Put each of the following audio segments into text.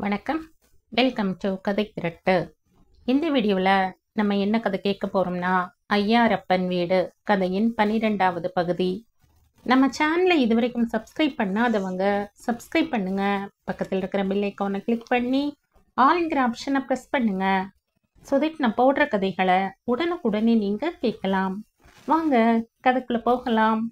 வணக்கம். Welcome to கதை திரட்டு. இந்த வீடியோவில் நம்ம என்ன கதை கேட்க போகிறோம்னா, ஐயாரப்பன் வீடு கதையின் 12வது பகுதி. நம்ம சேனலை இதுவரைக்கும் சப்ஸ்கிரைப் பண்ணாதவங்க சப்ஸ்கிரைப் பண்ணுங்க. பக்கத்தில் இருக்கிற பெல் ஐக்கானை கிளிக் பண்ணி ஆல்ங்கிற ஆப்ஷனை ப்ரெஸ் பண்ணுங்க. ஸோ தட் நான் போடுற கதைகளை உடனுக்குடனே நீங்கள் கேட்கலாம். வாங்க கதைக்குள்ளே போகலாம்.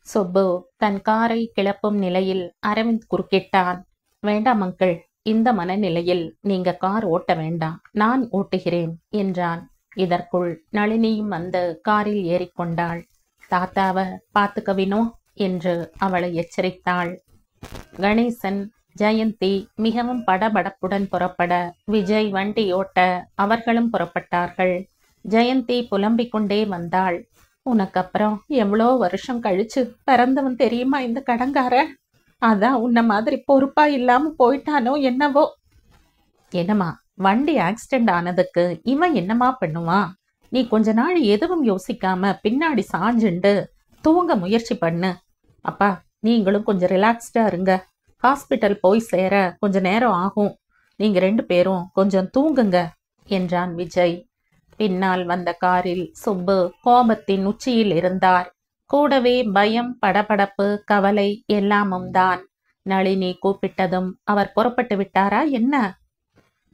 சுப்பு தன் காரை கிளப்பும் நிலையில் அரவிந்த் குறுக்கிட்டான். வேண்டாம் அங்கிள், இந்த மனநிலையில் நீங்க கார் ஓட்ட வேண்டாம், நான் ஓட்டுகிறேன் என்றான். இதற்குள் நளினியும் வந்து காரில் ஏறிக்கொண்டாள். தாத்தாவை பார்த்துக்க வினோ என்று அவளை எச்சரித்தாள். கணேசன், ஜெயந்தி மிகவும் படபடப்புடன் புறப்பட விஜய் வண்டி ஓட்ட அவர்களும் புறப்பட்டார்கள். ஜெயந்தி புலம்பிக் கொண்டே வந்தாள். உனக்கு அப்புறம் எவ்வளோ வருஷம் கழிச்சு பிறந்தவன் தெரியுமா இந்த கடங்கார? அதான் உன்ன மாதிரி பொறுப்பா இல்லாம போயிட்டானோ என்னவோ. என்னம்மா, வண்டி ஆக்சிடென்ட் ஆனதுக்கு இவன் என்னமா பண்ணுவான்? நீ கொஞ்ச நாள் எதுவும் யோசிக்காம பின்னாடி சாஞ்சுண்டு தூங்க முயற்சி பண்ணு. அப்பா, நீங்களும் கொஞ்சம் ரிலாக்ஸ்டா இருங்க. ஹாஸ்பிட்டல் போய் சேர கொஞ்ச நேரம் ஆகும். நீங்க 2 பேரும் கொஞ்சம் தூங்குங்க என்றான் விஜய். பின்னால் வந்த காரில் சுப்பு கோபத்தின் உச்சியில் இருந்தார். கூடவே பயம், படபடப்பு, கவலை எல்லாமும் தான். நளினி கூப்பிட்டதும் அவர் புறப்பட்டு விட்டாரா என்ன?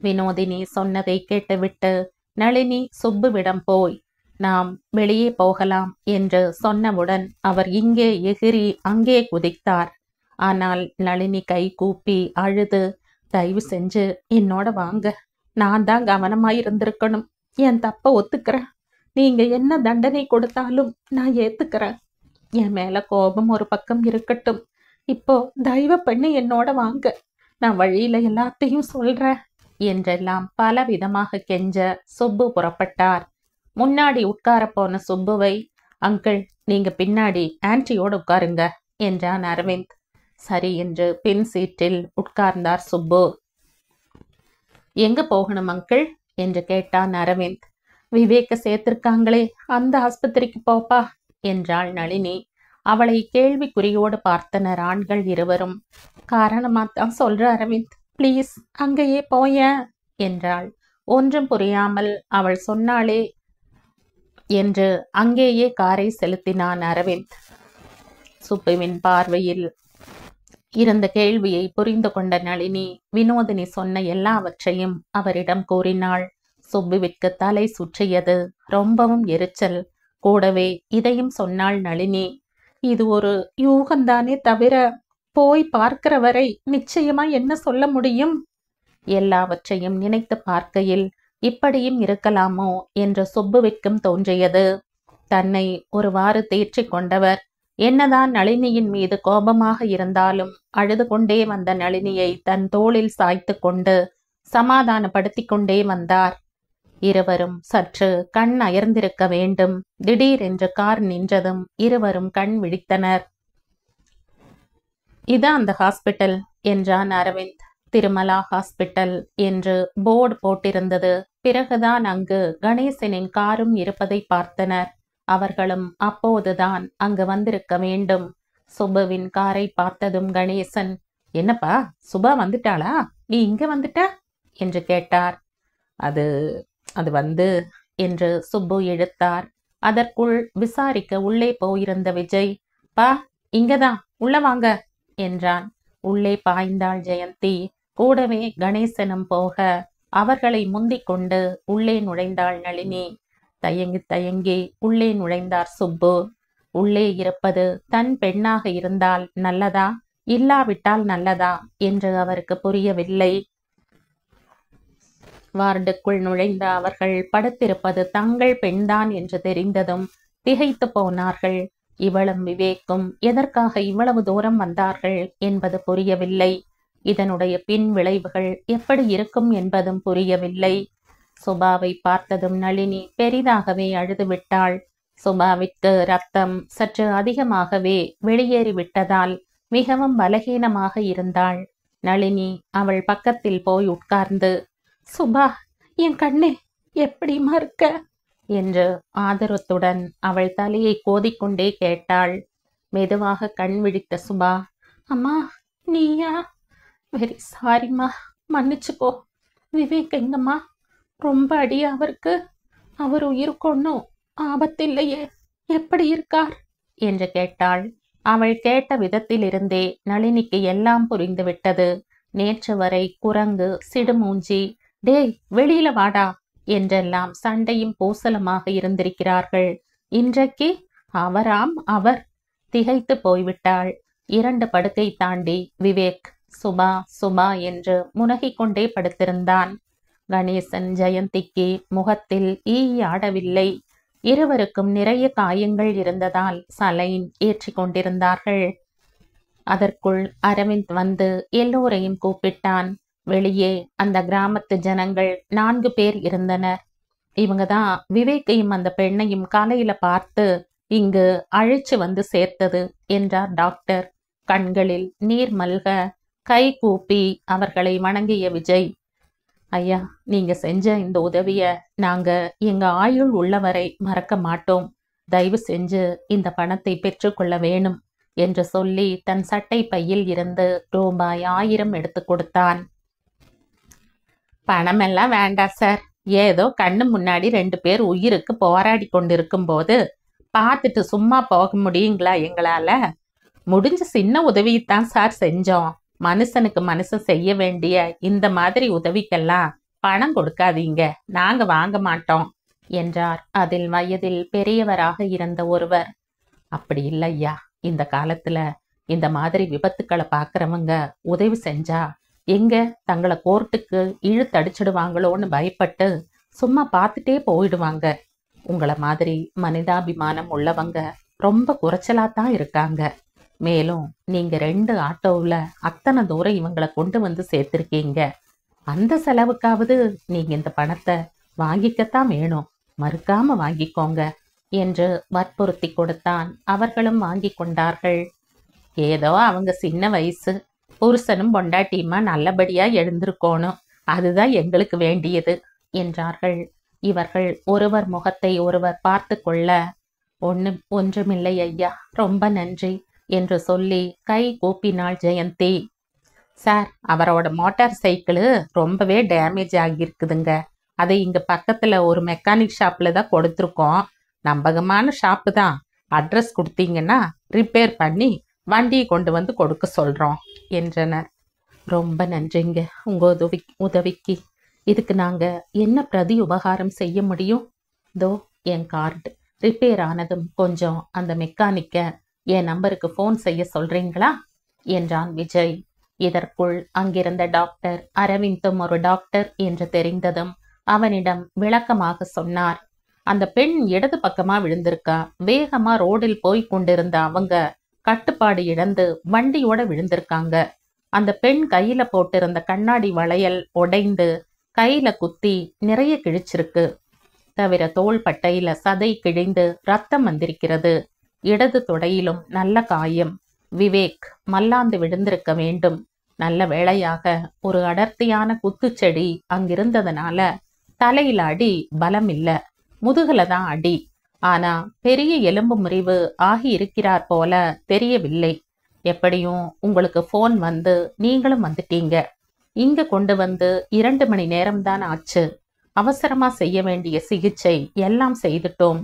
வினோதினி சொன்னதை கேட்டுவிட்டு நளினி சுப்புவிடம் போய் நாம் வெளியே போகலாம் என்று சொன்னவுடன் அவர் இங்கே எகிரி அங்கே குதித்தார். ஆனால் நளினி கை கூப்பி அழுது, தயவு செஞ்சு என்னோட வாங்க, நான் தான் கவனமாயிருந்திருக்கணும், என் தப்ப ஒத்துக்கிறேன், நீங்க என்ன தண்டனை கொடுத்தாலும் நான் ஏத்துக்கிறேன், என் மேல கோபம் ஒரு பக்கம் இருக்கட்டும், இப்போ தயவு பண்ணி என்னோட வாங்க, நான் வழியில எல்லாத்தையும் சொல்றேன் என்றெல்லாம் பல விதமாக கெஞ்ச சுப்பு புறப்பட்டார். முன்னாடி உட்கார போன சுப்புவை, அங்கிள் நீங்க பின்னாடி ஆன்ட்டியோடு உட்காருங்க என்றான் அரவிந்த். சரி என்று பின் சீட்டில் உட்கார்ந்தார் சுப்பு. எங்க போகணும் அங்கிள் என்று கேட்டான் அரவிந்த். விவேக்க சேர்த்திருக்காங்களே அந்த ஆஸ்பத்திரிக்கு போப்பா என்றாள் நளினி. அவளை கேள்விக்குறியோடு பார்த்தனர் ஆண்கள் இருவரும். காரணமாத்தான் சொல்ற அரவிந்த், பிளீஸ் அங்கேயே போய என்றாள். ஒன்றும் புரியாமல் அவள் சொன்னாளே என்று அங்கேயே காரை செலுத்தினான் அரவிந்த். சுப்புவின் பார்வையில் இருந்த கேள்வியை புரிந்து கொண்ட நளினி வினோதினி சொன்ன எல்லாவற்றையும் அவரிடம் கூறினாள். சுப்புவிற்கு தலை சுற்றியது, ரொம்பவும் எரிச்சல். கூடவே இதையும் சொன்னாள் நளினி. இது ஒரு யூகந்தானே தவிர போய் பார்க்கிற வரை நிச்சயமா என்ன சொல்ல முடியும்? எல்லாவற்றையும் நினைத்து பார்க்கையில் இப்படியும் இருக்கலாமோ என்று சுப்புவிற்கும் தோன்றியது. தன்னை ஒருவாறு தேற்றி கொண்டவர் என்னதான் நளினியின் மீது கோபமாக இருந்தாலும் அழுது கொண்டே வந்த நளினியை தன் தோளில் சாய்த்து கொண்டு சமாதானப்படுத்தி கொண்டே வந்தார். இருவரும் சற்று கண் அயர்ந்திருக்க வேண்டும். திடீரென்று கார் நின்றதும் இருவரும் கண் விழித்தனர். இதான் அந்த ஹாஸ்பிட்டல் என்றான் அரவிந்த். திருமலா ஹாஸ்பிட்டல் என்று போர்டு போட்டிருந்தது. பிறகுதான் அங்கு கணேசனின் காரும் இருப்பதை பார்த்தனர். அவர்களும் அப்போதுதான் அங்கு வந்திருக்க வேண்டும். சுபுவின் காரை பார்த்ததும் கணேசன், என்னப்பா சுபா வந்துட்டாளா, நீ இங்க வந்துட்ட என்று கேட்டார். அது அது வந்து என்று சுப்பு இழுத்தார். அதற்குள் விசாரிக்க உள்ளே போயிருந்த விஜய், பா இங்கதான், உள்ள வாங்க என்றான். உள்ளே பாய்ந்தாள் ஜெயந்தி. கூடவே கணேசனும் போக அவர்களை முந்திக் கொண்டு உள்ளே நுழைந்தாள் நளினி. தயங்கி தயங்கி உள்ளே நுழைந்தார் சுப்பு. உள்ளே இருப்பது தன் பெண்ணாக இருந்தால் நல்லதா இல்லாவிட்டால் நல்லதா என்று அவருக்கு புரியவில்லை. வார்டுக்குள் நுழைந்த அவர்கள் படுத்திருப்பது தங்கள் பெண்தான் என்று தெரிந்ததும் திகைத்து போனார்கள். இவளும் விவேக்கும் எதற்காக இவ்வளவு தூரம் வந்தார்கள் என்பது புரியவில்லை. இதனுடைய பின் விளைவுகள் எப்படி இருக்கும் என்பதும் புரியவில்லை. சுபாவை பார்த்ததும் நளினி பெரிதாகவே அழுதுவிட்டாள். சுபாவிற்கு ரத்தம் சற்று அதிகமாகவே வெளியேறிவிட்டதால் மிகவும் பலகீனமாக இருந்தாள். நளினி அவள் பக்கத்தில் போய் உட்கார்ந்து, சுபா என் கண்ணே எப்படிமா இருக்க என்று ஆதரத்துடன் அவள் தலையை கோதிக்கொண்டே கேட்டாள். மெதுவாக கண் விழித்த சுபா, அம்மா நீயா வெரி சாரிம்மா, மன்னிச்சுக்கோ. விவேக் எங்கம்மா? ரொம்ப அடியா அவருக்கு? அவர் உயிருக்கொன்னும் ஆபத்தில்லையே, எப்படி இருக்கார் என்று கேட்டாள். அவள் கேட்ட விதத்திலிருந்தே நளினிக்கு எல்லாம் புரிந்துவிட்டது. நேற்று வரை குரங்கு, சிடுமூஞ்சி, டேய் வெளியில வாடா என்றெல்லாம் சண்டையும் பூசலமாக இருந்திருக்கிறார்கள். இன்றைக்கு அவராம் அவர். திகைத்து போய்விட்டாள். 2 படுக்கை தாண்டி விவேக் சுபா சுபா என்று முனகிக் கொண்டே படுத்திருந்தான். கணேசன் ஜெயந்திக்கு முகத்தில் ஈ ஆடவில்லை. இருவருக்கும் நிறைய காயங்கள் இருந்ததால் சலைன் ஏற்றி கொண்டிருந்தார்கள். அதற்குள் அரவிந்த் வந்து எல்லோரையும் கூப்பிட்டான். வெளியே அந்த கிராமத்து ஜனங்கள் 4 பேர் இருந்தனர். இவங்க தான் விவேக்கையும் அந்த பெண்ணையும் காலையில பார்த்து இங்கு அழைச்சு வந்து சேர்த்தது என்றார் டாக்டர். கண்களில் நீர் மல்க கை கூப்பி அவர்களை வணங்கிய விஜய், ஐயா, நீங்க செஞ்ச இந்த உதவிய நாங்க எங்க ஆயுள் உள்ளவரை மறக்க மாட்டோம். தயவு செஞ்சு இந்த பணத்தை பெற்றுக்கொள்ள வேணும் என்று சொல்லி தன் சட்டை பையில் இருந்து ரூபாய் 1000 எடுத்து கொடுத்தான். பணமெல்லாம் வேண்டாம் சார். ஏதோ கண்ணு முன்னாடி 2 பேர் உயிருக்கு போராடி கொண்டிருக்கும் போது பார்த்துட்டு சும்மா போக முடியுங்களா எங்களால? முடிஞ்ச சின்ன உதவியைத்தான் சார் செஞ்சோம். மனுஷனுக்கு மனுஷன் செய்ய வேண்டிய இந்த மாதிரி உதவிக்கெல்லாம் பணம் கொடுக்காதீங்க, நாங்க வாங்க மாட்டோம் என்றார் அதில் வயதில் பெரியவராக இருந்த ஒருவர். அப்படி இல்லையா, இந்த காலத்துல இந்த மாதிரி விபத்துக்களை பார்க்கறவங்க உதவி செஞ்சா எங்க தங்களை கோர்ட்டுக்கு இழுத்தடிச்சிடுவாங்களோன்னு பயப்பட்டு சும்மா பார்த்துட்டே போயிடுவாங்க. உங்களை மாதிரி மனிதாபிமானம் உள்ளவங்க ரொம்ப குறைச்சலாத்தான் இருக்காங்க. மேலும் நீங்க 2 ஆட்டோவில் அத்தனை தூரம் இவங்களை கொண்டு வந்து சேர்த்திருக்கீங்க. அந்த செலவுக்காவது நீங்க இந்த பணத்தை வாங்கிக்கத்தான் வேணும், மறுக்காம வாங்கிக்கோங்க என்று வற்புறுத்தி கொடுத்தான். அவர்களும் வாங்கி கொண்டார்கள். ஏதோ அவங்க சின்ன வயசு, புருஷனும் பொண்டாட்டியுமா நல்லபடியா எழுந்திருக்கோணும், அதுதான் எங்களுக்கு வேண்டியது என்றார்கள். இவர்கள் ஒருவர் முகத்தை ஒருவர் பார்த்து கொள்ள, ஒன்றுமில்லை ஐயா, ரொம்ப நன்றி என்று சொல்லி கை கூப்பினாள் ஜெயந்தி. சார், அவரோட மோட்டார் சைக்கிள் ரொம்பவே டேமேஜ் ஆகியிருக்குதுங்க. அதை இங்க பக்கத்துல ஒரு மெக்கானிக் ஷாப்ல தான் கொடுத்துருக்கோம். நம்பகமான ஷாப்பு தான். அட்ரஸ் கொடுத்தீங்கன்னா ரிப்பேர் பண்ணி வண்டியை கொண்டு வந்து கொடுக்க சொல்றோம் என்றனர். ரொம்ப நன்றிங்க உங்க உதவிக்கு. இதுக்கு நாங்க என்ன பிரதி உபகாரம் செய்ய முடியும்? தோ என் கார்டு. ரிப்பேர் ஆனதும் கொஞ்சம் அந்த மெக்கானிக்க என் நம்பருக்கு ஃபோன் செய்ய சொல்றீங்களா என்றான் விஜய். இதற்குள் அங்கிருந்த டாக்டர் அரவிந்தும் ஒரு டாக்டர் என்று தெரிந்ததும் அவனிடம் விளக்கமாக சொன்னார். அந்த பெண் இடது பக்கமா விழுந்திருக்கா. வேகமா ரோடில் போய் கொண்டிருந்த அவங்க கட்டுப்பாடு இழந்து வண்டியோட விழுந்திருக்காங்க. அந்த பெண் கையில போட்டிருந்த கண்ணாடி வளையல் உடைந்து கையில குத்தி நிறைய கிழிச்சிருக்கு. தவிர தோள் பட்டையில சதை கிழிந்து ரத்தம் வந்திருக்கிறது. இடது தொடையிலும் நல்ல காயம். விவேக் மல்லாந்து விழுந்திருக்க வேண்டும். நல்ல வேளையாக ஒரு அடர்த்தியான குத்துச்செடி அங்கிருந்ததுனால தலையில அடி பலம் இல்ல, முதுகுல தான் அடி. ஆனா பெரிய எலும்பு முறிவு ஆகி இருக்கிறார் போல தெரியவில்லை. எப்படியும் உங்களுக்கு போன் வந்து நீங்களும் வந்துட்டீங்க. இங்க கொண்டு வந்து 2 மணி நேரம்தான் ஆச்சு. அவசரமா செய்ய வேண்டிய சிகிச்சை எல்லாம் செய்துட்டோம்.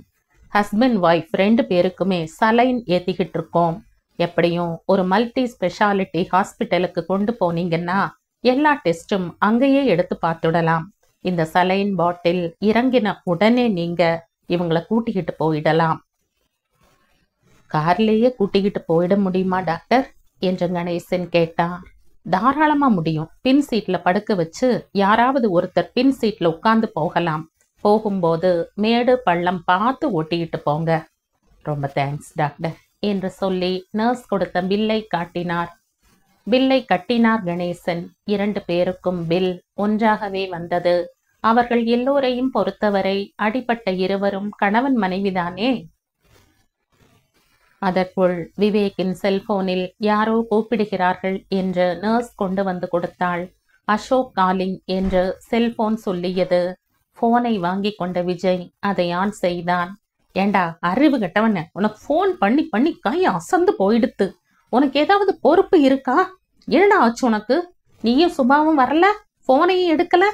ஹஸ்பண்ட் ஒய்ஃப் 2 பேருக்குமே சலைன் ஏத்திக்கிட்டு இருக்கோம். எப்படியும் ஒரு மல்டி ஸ்பெஷாலிட்டி ஹாஸ்பிட்டலுக்கு கொண்டு போனீங்கன்னா எல்லா டெஸ்டும் அங்கேயே எடுத்து பார்த்துடலாம். இந்த சலைன் பாட்டில் இறங்கின உடனே நீங்க இவங்களை கூட்டிக்கிட்டு போயிடலாம். கார்லேயே கூட்டிக்கிட்டு போயிட முடியுமா டாக்டர் என்று கணேசன் கேட்டார். தாராளமா முடியும். பின் சீட்ல படுக்க வச்சு யாராவது ஒருத்தர் பின் சீட்ல உட்கார்ந்து போகலாம். போகும்போது மேடு பள்ளம் பார்த்து ஓட்டிக்கிட்டு போங்க. ரொம்ப தேங்க்ஸ் டாக்டர் என்று சொல்லி நர்ஸ் கொடுத்த பில்லை காட்டினார். பில்லை கட்டினார் கணேசன். 2 பேருக்கும் பில் ஒன்றாகவே வந்தது. அவர்கள் எல்லோரையும் பொறுத்தவரை அடிபட்ட இருவரும் கணவன் மனைவிதானே. அதற்குள் விவேக்கின் செல்போனில் யாரோ கூப்பிடுகிறார்கள் என்று நர்ஸ் கொண்டு வந்து கொடுத்தாள். அசோக் காலிங் என்று செல்போன் சொல்லியது. போனை வாங்கி கொண்ட விஜய் அதை ஆன் செய்தான். ஏண்டா அறிவு கட்டவன, உனக்கு போன் பண்ணி பண்ணி கை அசந்து போயிடுத்து. உனக்கு ஏதாவது பொறுப்பு இருக்கா? என்னடா ஆச்சு உனக்கு? நீயும் சுபாவும் வரல, போனையும் எடுக்கல.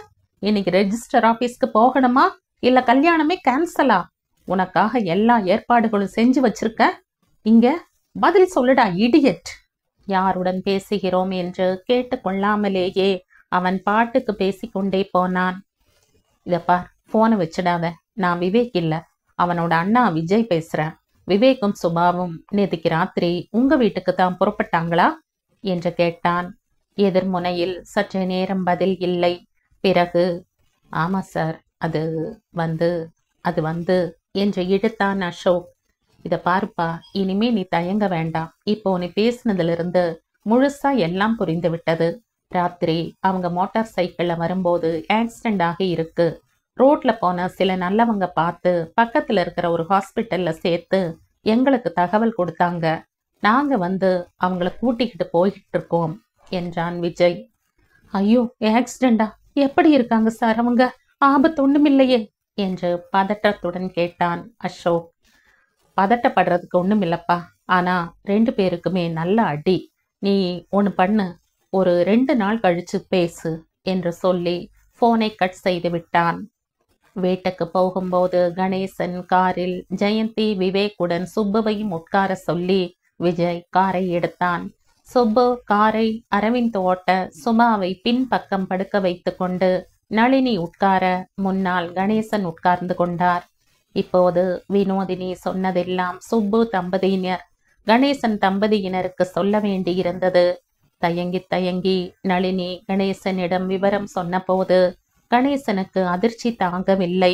இன்னைக்கு ரெஜிஸ்டர் ஆபீஸ்க்கு போகணுமா இல்ல கல்யாணமே கேன்சலா? உனக்காக எல்லா ஏற்பாடுகளும் செஞ்சு வச்சிருக்க. இங்க பதில் சொல்லுடா இடியட். யாருடன் பேசுகிறோம் என்று கேட்டு கொள்ளாமலேயே அவன் பாட்டுக்கு பேசிக்கொண்டே போனான். இதப்பா, போனை வச்சிடாத. நான் விவேக் இல்ல, அவனோட அண்ணா விஜய் பேசுறேன். விவேக்கும் சுபாவும் நேற்றுக்கு ராத்திரி உங்க வீட்டுக்கு தான் புறப்பட்டாங்களா என்று கேட்டான். எதிர்முனையில் சற்று நேரம் பதில் இல்லை. பிறகு, ஆமா சார், அது வந்து அது வந்து என்று இழுத்தான் அசோக். இத பாருப்பா, இனிமே நீ தயங்க வேண்டாம். இப்போ நீ பேசினதிலிருந்து முழுசா எல்லாம் புரிந்து விட்டது. ராத்திரி அவங்க மோட்டார் சைக்கிள்ல வரும்போது ஆக்சிடென்ட் ஆகி இருக்கு. ரோட்ல போன சில நல்லவங்க பார்த்து பக்கத்துல இருக்கிற ஒரு ஹாஸ்பிட்டல்ல சேர்த்து எங்களுக்கு தகவல் கொடுத்தாங்க. நாங்க வந்து அவங்கள கூட்டிக்கிட்டு போய்கிட்டு இருக்கோம் என்றான் விஜய். ஐயோ, ஆக்சிடெண்டா? எப்படி இருக்காங்க சார் அவங்க? ஆபத்து ஒண்ணுமில்லையே என்று பதற்றத்துடன் கேட்டான் அசோக். பதட்டப்படுறதுக்கு ஒண்ணும் இல்லப்பா, ஆனா 2 பேருக்குமே நல்ல அடி. நீ ஒன்று பண்ணு, ஒரு 2 நாள் கழிச்சு பேசு என்று சொல்லி போனை கட் செய்து விட்டான். வீட்டுக்கு போகும்போது கணேசன் காரில் ஜெயந்தி விவேக்குடன் சுப்புவையும் உட்கார சொல்லி விஜய் காரை எடுத்தான். சுப்பு காரை அரவிந்த் ஓட்ட சுபாவை பின்பக்கம் படுக்க வைத்து கொண்டு நளினி உட்கார முன்னால் கணேசன் உட்கார்ந்து கொண்டார். இப்போது வினோதினி சொன்னதெல்லாம் சுப்பு தம்பதியினர் கணேசன் தம்பதியினருக்கு சொல்ல வேண்டியிருந்தது. தயங்கி தயங்கி நளினி கணேசனிடம் விவரம் சொன்னபோது கணேசனுக்கு அதிர்ச்சி தாங்கவில்லை.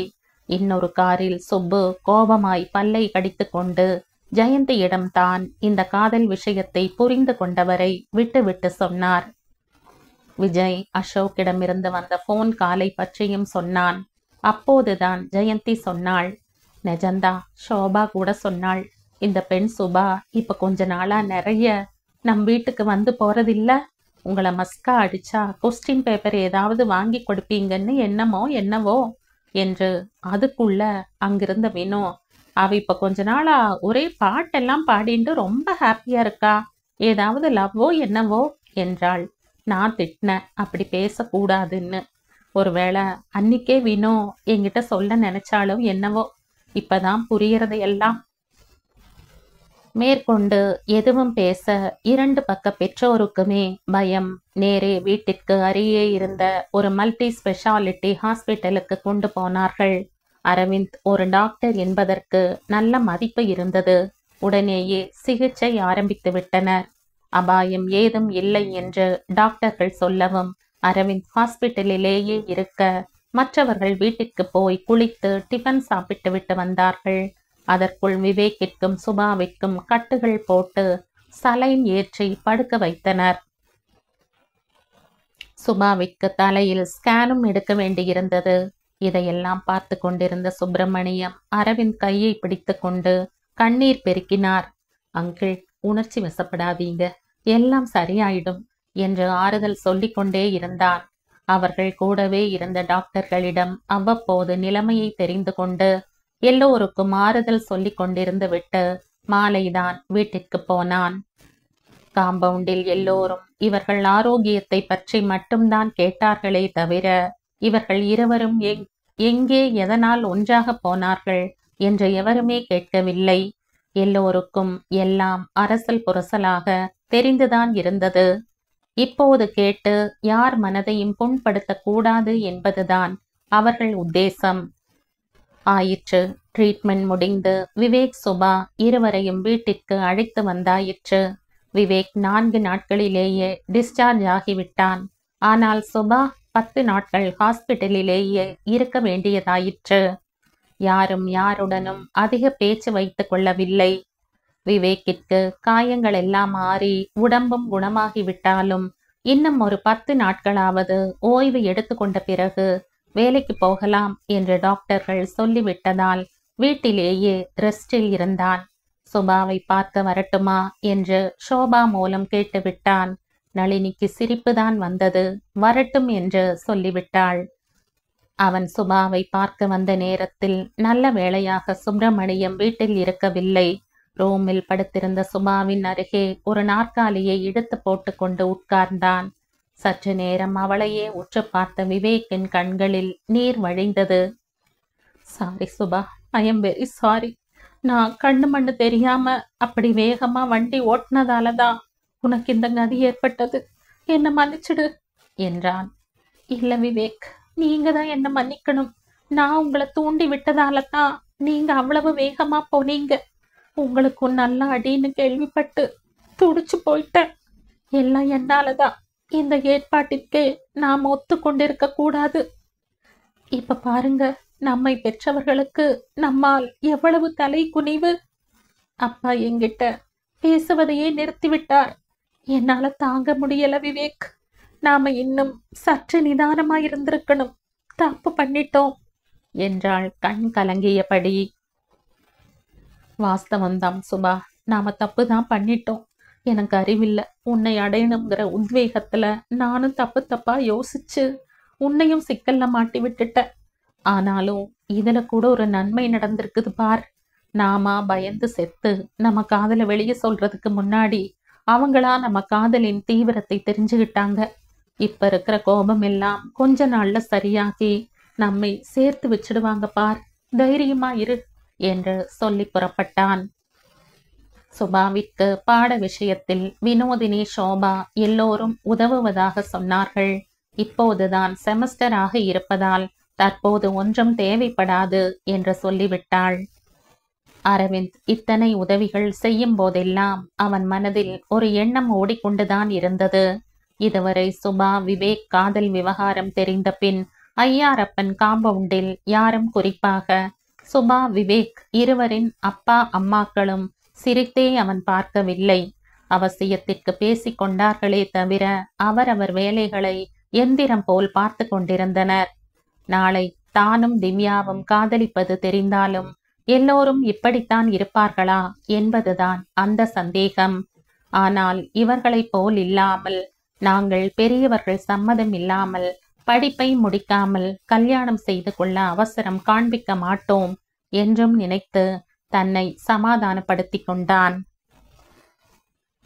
இன்னொரு காரில் சுப்பு கோபமாய் பல்லை கடித்து கொண்டு ஜெயந்தியிடம் தான் இந்த காதல் விஷயத்தை புரிந்து கொண்டவரை விட்டு விட்டு சொன்னார். விஜய் அசோக்கிடமிருந்து வந்த போன் காலை பற்றியும் சொன்னான். அப்போதுதான் ஜெயந்தி சொன்னாள், நிஜந்தா, ஷோபா கூட சொன்னாள், இந்த பெண் சுபா இப்ப கொஞ்ச நாளா நிறைய நம் வீட்டுக்கு வந்து போறதில்ல. உங்களை மஸ்கா அடிச்சா கொஸ்டின் பேப்பர் ஏதாவது வாங்கி கொடுப்பீங்கன்னு என்னவோ என்று. அதுக்குள்ள அங்கிருந்த வினோ, அவ இப்ப கொஞ்ச நாளா ஒரே பாட்டெல்லாம் பாடிட்டு ரொம்ப ஹாப்பியா இருக்கா, ஏதாவது லவ்வோ என்னவோ என்றாள். நான் திட்டினேன் அப்படி பேசக்கூடாதுன்னு. ஒருவேளை அன்னிக்கே வினோ என்கிட்ட சொல்ல நினைச்சாலும் என்னவோ, இப்பதான் புரியறது எல்லாம். மேற்கொண்டு எதுவும் பேச 2 பக்க பெற்றோருக்குமே பயம். நேரே வீட்டிற்கு அருகே இருந்த ஒரு மல்டி ஸ்பெஷாலிட்டி ஹாஸ்பிட்டலுக்கு கொண்டு போனார்கள். அரவிந்த் ஒரு டாக்டர் என்பதற்கு நல்ல மதிப்பு இருந்தது. உடனேயே சிகிச்சை ஆரம்பித்து விட்டனர். அபாயம் ஏதும் இல்லை என்று டாக்டர்கள் சொல்லவும் அரவிந்த் ஹாஸ்பிட்டலிலேயே இருக்க மற்றவர்கள் வீட்டிற்கு போய் குளித்து டிஃபன் சாப்பிட்டு விட்டு வந்தார்கள். அதற்குள் விவேக்கிற்கும் சுபாவிற்கும் கட்டுகள் போட்டு சலைன் ஏற்றி படுக்க வைத்தனர். சுபாவிற்கு தலையில் ஸ்கேனும் எடுக்க வேண்டியிருந்தது. இதையெல்லாம் பார்த்து கொண்டிருந்த சுப்பிரமணியம் அரவிந்த் கையை பிடித்து கொண்டு கண்ணீர் பெருக்கினார். அங்கிள், உணர்ச்சி வசப்படாதீங்க, எல்லாம் சரியாயிடும் என்று ஆறுதல் சொல்லிக் கொண்டே இருந்தான். அவர்கள் கூடவே இருந்த டாக்டர்களிடம் அவ்வப்போது நிலைமையை தெரிந்து கொண்டு எல்லோருக்கும் ஆறுதல் சொல்லிக் கொண்டிருந்து விட்டு மாலைதான் வீட்டிற்கு போனான். காம்பவுண்டில் எல்லோரும் இவர்கள் ஆரோக்கியத்தை பற்றி மட்டும்தான் கேட்டார்களே தவிர இவர்கள் இருவரும் எங்கே எதனால் ஒன்றாக போனார்கள் என்று எவருமே கேட்கவில்லை. எல்லோருக்கும் எல்லாம் அரசல் புரசலாக தெரிந்துதான் இருந்தது. இப்போது கேட்டு யார் மனதையும் புண்படுத்தக் கூடாது என்பதுதான் அவர்கள் உத்தேசம். ஆயிற்று. ட்ரீட்மெண்ட் முடிந்து விவேக் சுபா இருவரையும் வீட்டிற்கு அழைத்து வந்தாயிற்று. விவேக் 4 நாட்களிலேயே டிஸ்சார்ஜ் ஆகிவிட்டான். ஆனால் சுபா 10 நாட்கள் ஹாஸ்பிட்டலிலேயே இருக்க வேண்டியதாயிற்று. யாரும் யாருடனும் அதிக பேச்சு வைத்துக் கொள்ளவில்லை. விவேக்கிற்கு காயங்கள் எல்லாம் மாறி உடம்பும் குணமாகிவிட்டாலும் இன்னும் ஒரு 10 நாட்களாவது ஓய்வு எடுத்துக்கொண்ட பிறகு வேலைக்கு போகலாம் என்று டாக்டர்கள் சொல்லிவிட்டதால் வீட்டிலேயே ரெஸ்டில் இருந்தான். சுபாவை பார்க்க வரட்டுமா என்று ஷோபா மூலம் கேட்டுவிட்டான். நளினிக்கு சிரிப்புதான் வந்தது. வரட்டும் என்று சொல்லிவிட்டாள். அவன் சுபாவை பார்க்க வந்த நேரத்தில் நல்ல வேளையாக சுப்பிரமணியம் வீட்டில் இருக்கவில்லை. ரூமில் படுத்திருந்த சுபாவின் அருகே ஒரு நாற்காலியை இழுத்து போட்டு கொண்டு உட்கார்ந்தான். சற்று நேரம் அவளையே உற்று பார்த்த விவேக்கின் கண்களில் நீர் வழிந்தது. Sorry Subha, I am very sorry. நான் கண்ணு மண்ணு தெரியாம அப்படி வேகமா வண்டி ஓட்டுனதாலதான் உனக்கு இந்த கதி ஏற்பட்டது. என்ன மன்னிச்சிடு என்றான். இல்ல விவேக், நீங்க தான் என்ன மன்னிக்கணும். நான் உங்களை தூண்டி விட்டதாலதான் நீங்க அவ்வளவு வேகமா போனீங்க. உங்களுக்கும் நல்ல அடின்னு கேள்விப்பட்டு துடிச்சு போயிட்டேன். எல்லாம் என்னாலதான். இந்த ஏற்பாட்டிற்கே நாம் ஒத்துக்கொண்டிருக்க கூடாது. இப்ப பாருங்க, நம்மை பெற்றவர்களுக்கு நம்மால் எவ்வளவு தலை குனிவு. அப்பா என்கிட்ட பேசுவதையே நிறுத்திவிட்டார். என்னால தாங்க முடியல விவேக். நாம இன்னும் சற்று நிதானமா இருந்திருக்கணும். தப்பு பண்ணிட்டோம் என்றாள் கண் கலங்கியபடி. வாஸ்தவம்தான் சுபா, நாம தப்பு தான் பண்ணிட்டோம். எனக்கு அறிவில்லை. உன்னை அடையணுங்கிற உத்வேகத்துல நானும் தப்பு தப்பா யோசிச்சு உன்னையும் சிக்கல்ல மாட்டி விட்டுட்டேன். ஆனாலும் இதுல கூட ஒரு நன்மை நடந்திருக்குது பார். நாம பயந்து செத்து நம்ம காதலை வெளியே சொல்றதுக்கு முன்னாடி அவங்களா நம்ம காதலின் தீவிரத்தை தெரிஞ்சுக்கிட்டாங்க. இப்ப இருக்கிற கோபம் எல்லாம் கொஞ்ச நாள்ல சரியாகி நம்மை சேர்த்து வச்சிடுவாங்க பார். தைரியமா இரு என்று சொல்லி புறப்பட்டான். சுபாவிற்கு பாட விஷயத்தில் வினோதினி, சோபா எல்லோரும் உதவுவதாக சொன்னார்கள். இப்போதுதான் செமஸ்டராக இருப்பதால் தற்போது ஒன்றும் தேவைப்படாது என்று சொல்லிவிட்டாள். அரவிந்த் இத்தனை உதவிகள் செய்யும் போதெல்லாம் அவன் மனதில் ஒரு எண்ணம் ஓடிக்கொண்டுதான் இருந்தது. இதுவரை சுபா விவேக் காதல் விவகாரம் தெரிந்த பின் ஐயாரப்பன் காம்பவுண்டில் யாரும், குறிப்பாக சுபா விவேக் இருவரின் அப்பா அம்மாக்களும் சிரித்தே அவன் பார்க்கவில்லை. அவசியத்திற்கு பேசிக் கொண்டார்களே தவிர அவரவர் வேலைகளை எந்திரம் போல் பார்த்து கொண்டிருந்தனர். நாளை தானும் திவ்யாவும் காதலிப்பது தெரிந்தாலும் எல்லோரும் இப்படித்தான் இருப்பார்களா என்பதுதான் அந்த சந்தேகம். ஆனால் இவர்களைப் போல் இல்லாமல், நாங்கள் பெரியவர்கள் சம்மதம் இல்லாமல் படிப்பை முடிக்காமல் கல்யாணம் செய்து கொள்ள அவசரம் காண்பிக்க மாட்டோம் என்றும் நினைத்து தன்னை சமாதானப்படுத்தி கொண்டான்.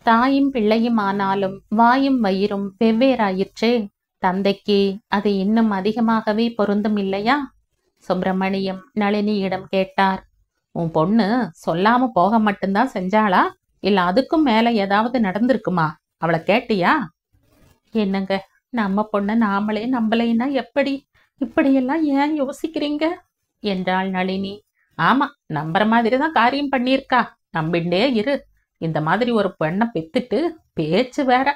தாயும் பிள்ளையும் ஆனாலும் வாயும் வயிறும் வெவ்வேறாயிற்றே. தந்தைக்கு அது இன்னும் அதிகமாகவே பொருந்தும் இல்லையா? சுப்பிரமணியம் நளினியிடம் கேட்டார். உன் பொண்ணு சொல்லாம போக மட்டும்தான் செஞ்சாளா, இல்ல அதுக்கும் மேல ஏதாவது நடந்திருக்குமா? அவளை கேட்டியா? என்னங்க, நம்ம பொண்ணை நாமளே நம்பலைன்னா எப்படி? இப்படியெல்லாம் ஏன் யோசிக்கிறீங்க என்றாள் நளினி. ஆமா, நம்புற மாதிரிதான் காரியம் பண்ணியிருக்கா. நம்பிண்டே இரு. இந்த மாதிரி ஒரு பெண்ணை பெத்துட்டு பேச்சு வேற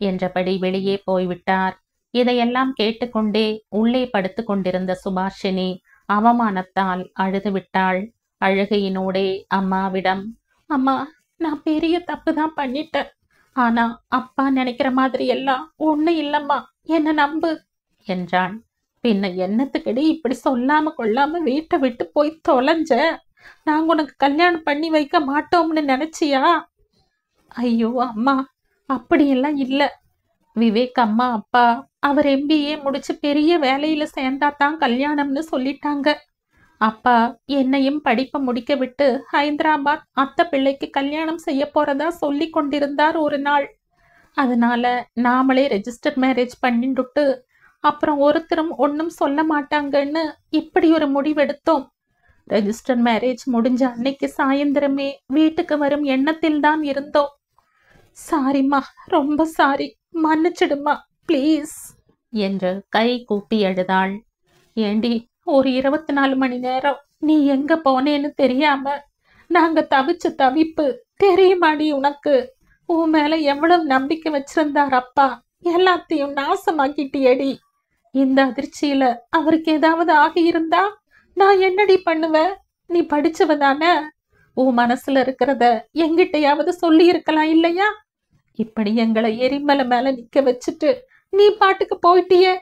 என்றபடி வெளியே போய்விட்டார். இதையெல்லாம் கேட்டுக்கொண்டே உள்ளே படுத்து கொண்டிருந்த சுபாஷினி அவமானத்தால் அழுது விட்டாள். அழுகையினோடே அம்மாவிடம், அம்மா, நான் பெரிய தப்பு தான் பண்ணிட்டேன். ஆனா அப்பா நினைக்கிற மாதிரி எல்லாம் ஒண்ணு இல்லம்மா, என்ன நம்பு என்றான். பின்ன என்னத்துக்கடி இப்படி சொல்லாம கொள்ளாம வீட்டை விட்டு போய் தொலைஞ்ச? நாங்க உனக்கு கல்யாணம் பண்ணி வைக்க மாட்டோம்னு நினைச்சியா? ஐயோ அம்மா, அப்படியெல்லாம் இல்ல. விவேக் அம்மா அப்பா அவர் MBA முடிச்சு பெரிய வேலையில சேர்ந்தாதான் கல்யாணம்னு சொல்லிட்டாங்க. அப்பா என்னையும் படிப்பை முடிக்க விட்டு ஹைதராபாத் அத்தை பிள்ளைக்கு கல்யாணம் செய்ய போறதா சொல்லி கொண்டிருந்தார் ஒரு நாள். அதனால நாமளே ரெஜிஸ்டர் மேரேஜ் பண்ணிட்டு அப்புறம் ஒருத்தரும் ஒன்றும் சொல்ல மாட்டாங்கன்னு இப்படி ஒரு முடிவெடுத்தோம். ரெஜிஸ்டர் மேரேஜ் முடிஞ்ச அன்னைக்கு சாயந்தரமே வீட்டுக்கு வரும் எண்ணத்தில் தான் இருந்தோம். சாரிம்மா, ரொம்ப சாரி, மன்னிச்சிடுமா ப்ளீஸ் என்று கை கூப்பி அழுதாள். ஏண்டி, ஒரு 24 மணி நேரம் நீ எங்க போனேன்னு தெரியாம நாங்க தவிச்ச தவிப்பு தெரியுமாடி உனக்கு? உன் மேல எவ்வளவு நம்பிக்கை வச்சிருந்தார் அப்பா, எல்லாத்தையும் நாசமாக்கிட்டியடி. இந்த அதிர்ச்சியில அவருக்கு ஏதாவது ஆகியிருந்தா நான் என்னடி பண்ணுவேன்? நீ படிச்சவ தானே, உன் மனசுல இருக்கிறத எங்கிட்டையாவது சொல்லி இருக்கலாம் இல்லையா? இப்படி எங்களை எரிமலை மேல நிக்க வச்சுட்டு நீ பாட்டுக்கு போயிட்டியே.